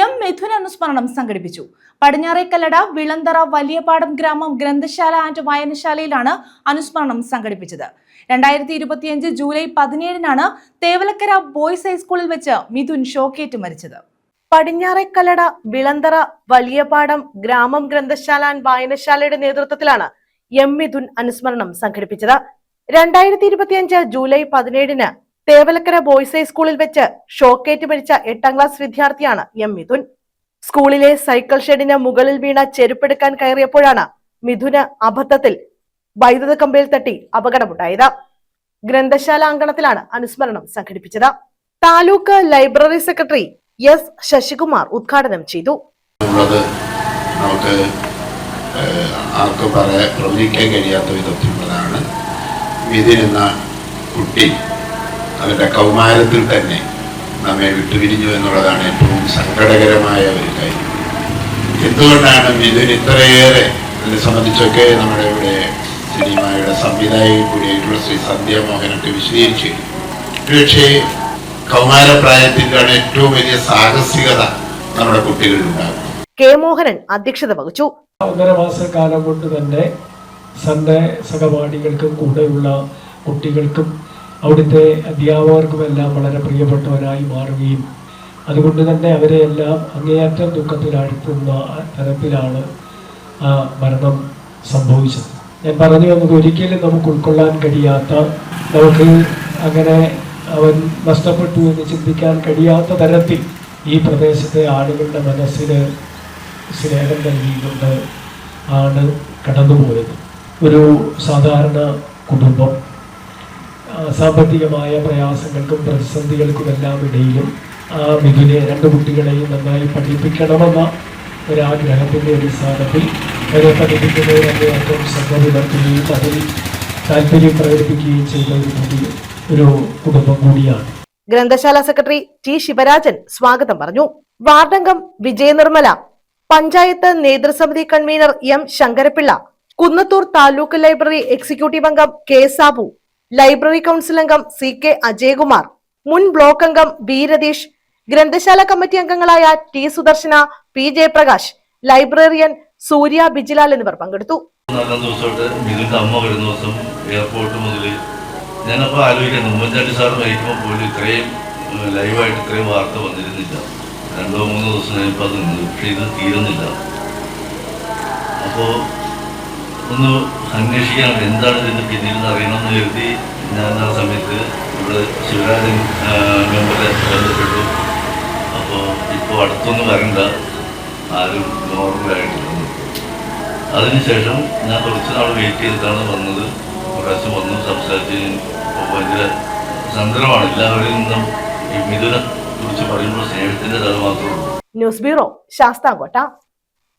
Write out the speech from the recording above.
M Mithun അനുസ്മരണം സംഘടിപ്പിച്ചു. പടിഞ്ഞാറേക്കല്ലട വിളന്തറ വലിയപാടം ഗ്രാമം ഗ്രന്ഥശാല ആൻഡ് വായനശാലയിലാണ് അനുസ്മരണം സംഘടിപ്പിച്ചത്. 2025 ജൂലൈ 17-നാണ് തേവലക്കര ബോയ്സ് ഹൈസ്കൂളിൽ വെച്ച് മിഥുൻ ഷോക്കേറ്റ് മരിച്ചത്. പടിഞ്ഞാറേക്കല്ലട വിളന്തറ വലിയപാടം ഗ്രാമം ഗ്രന്ഥശാല ആൻഡ് വായനശാലയുടെ നേതൃത്വത്തിലാണ് എം മിഥുൻ അനുസ്മരണം സംഘടിപ്പിച്ചത്. 2025 ജൂലൈ 17-ന് തേവലക്കര ബോയ്സ് ഹൈസ്കൂളിൽ വെച്ച് ഷോക്കേറ്റ് മരിച്ച 8ാം ക്ലാസ് വിദ്യാർത്ഥിയാണ് എം മിഥുൻ. സ്കൂളിലെ സൈക്കിൾ ഷെഡിന് മുകളിൽ വീണ ചെരുപ്പെടുക്കാൻ കയറിയപ്പോഴാണ് മിഥുന് അബദ്ധത്തിൽ വൈദ്യുത കമ്പിയിൽ തട്ടി അപകടമുണ്ടായത്. ഗ്രന്ഥശാല അങ്കണത്തിലാണ് അനുസ്മരണം സംഘടിപ്പിച്ചത്. Taluk library secretary S Sasikumar ഉദ്ഘാടനം ചെയ്തു. നമുക്ക് ആർക്കും പ്രവചിക്കാൻ കഴിയാത്ത വിധത്തിലുള്ളതാണ്. മിഥുൻ എന്ന കുട്ടി അവരുടെ കൗമാരത്തിൽ തന്നെ നമ്മെ വിട്ടുപിരിഞ്ഞു എന്നുള്ളതാണ് ഏറ്റവും സങ്കടകരമായ ഒരു കാര്യം. എന്തുകൊണ്ടാണ് മിഥുൻ ഇത്രയേറെ അതിനെ സംബന്ധിച്ചൊക്കെ നമ്മുടെ ഇവിടെ സിനിമയുടെ സംവിധായകൻ കൂടിയായിട്ടുള്ള ശ്രീ സന്ധ്യ മോഹനൊക്കെ വിശദീകരിച്ചു. പക്ഷേ കൗമാരപ്രായത്തിലാണ് ഏറ്റവും വലിയ സാഹസികത നമ്മുടെ കുട്ടികളിൽ ഉണ്ടാകും. കെ മോഹനൻ അധ്യക്ഷത വഹിച്ചു. 1.5 മാസക്കാലം കൊണ്ട് തന്നെ സന്റെ സഹപാഠികൾക്കും കൂടെയുള്ള കുട്ടികൾക്കും അവിടുത്തെ അധ്യാപകർക്കുമെല്ലാം വളരെ പ്രിയപ്പെട്ടവരായി മാറുകയും അതുകൊണ്ട് തന്നെ അവരെ എല്ലാം അങ്ങേയറ്റം ദുഃഖത്തിലാഴ്ത്തുന്ന തരത്തിലാണ് ആ മരണം സംഭവിച്ചത്. ഞാൻ പറഞ്ഞു വന്നത് ഒരിക്കലും നമുക്ക് ഉൾക്കൊള്ളാൻ കഴിയാത്ത, നമുക്ക് അങ്ങനെ അവൻ നഷ്ടപ്പെട്ടു എന്ന് ചിന്തിക്കാൻ കഴിയാത്ത തരത്തിൽ ഈ പ്രദേശത്തെ ആളുകളുടെ മനസ്സിന് സ്നേഹം നൽകിക്കൊണ്ട് ആണ് കടന്നുപോയത്. ഒരു സാധാരണ കുടുംബം സാമ്പത്തികമായ പ്രയാസങ്ങൾക്കും പ്രതിസന്ധികൾക്കുമെല്ലാം ഇടയിലും ആ മിഥുനെ 2 കുട്ടികളെയും നന്നായി പഠിപ്പിക്കണമെന്ന ഒരാഗ്രഹത്തിൻ്റെ അടിസ്ഥാനത്തിൽ അവരെ പഠിപ്പിക്കുന്നതിന് ഏറ്റവും ശ്രദ്ധ പുലർത്തുകയും അതിൽ താല്പര്യം പ്രകടിപ്പിക്കുകയും ചെയ്ത ഒരു കുടുംബം കൂടിയാണ്. ഗ്രന്ഥശാല സെക്രട്ടറി ടി ശിവരാജൻ സ്വാഗതം പറഞ്ഞു. വാർഡംഗം വിജയനിർമ്മല, പഞ്ചായത്ത് നേതൃസമിതി convener M Sankarapillai, Kunnathur taluk library executive അംഗം കെ സാബു, ലൈബ്രറി കൗൺസിൽ അംഗം സി കെ അജയകുമാർ, മുൻ ബ്ലോക്ക് അംഗം ബി രതീഷ്, ഗ്രന്ഥശാല കമ്മിറ്റി അംഗങ്ങളായ T Sudarsana, P Jayaprakash, librarian Surya Bijilal എന്നിവർ പങ്കെടുത്തു. ഞാനപ്പോൾ ആലോചിക്കുന്നു, ഉമ്മൻചാണ്ടി സാർ മരിക്കുമ്പോൾ പോലും ഇത്രയും ലൈവായിട്ട് ഇത്രയും വാർത്ത വന്നിരുന്നില്ല. 2-3 ദിവസം കഴിഞ്ഞപ്പോൾ അത് നിന്നു. പക്ഷെ ഇത് തീരുന്നില്ല. അപ്പോൾ ഒന്ന് അന്വേഷിക്കാൻ എന്താണ് ഇതിൻ്റെ പിന്നിൽ നിന്ന് അറിയണമെന്ന് കരുതി ഞാൻ ആ സമയത്ത് ഇവിടെ ശിവരാജൻ മെമ്പറെ ബന്ധപ്പെട്ടു. അപ്പോൾ ഇപ്പോൾ അടുത്തൊന്നും വരണ്ട, ആരും നോർമലായിട്ടില്ല. അതിനുശേഷം ഞാൻ കുറച്ച് നാൾ വെയിറ്റ് ചെയ്തിട്ടാണ് വന്നത്. പ്രാവശ്യം വന്നു സംസാരിച്ച് ഭയങ്കര സങ്കടമാണ്. എല്ലാവരിൽ നിന്നും ഈ മിഥുനെ കുറിച്ച് പറയുമ്പോൾ സ്നേഹത്തിൻ്റെ അത് മാത്രമേ ഉള്ളൂ. News bureau, Sasthamkotta.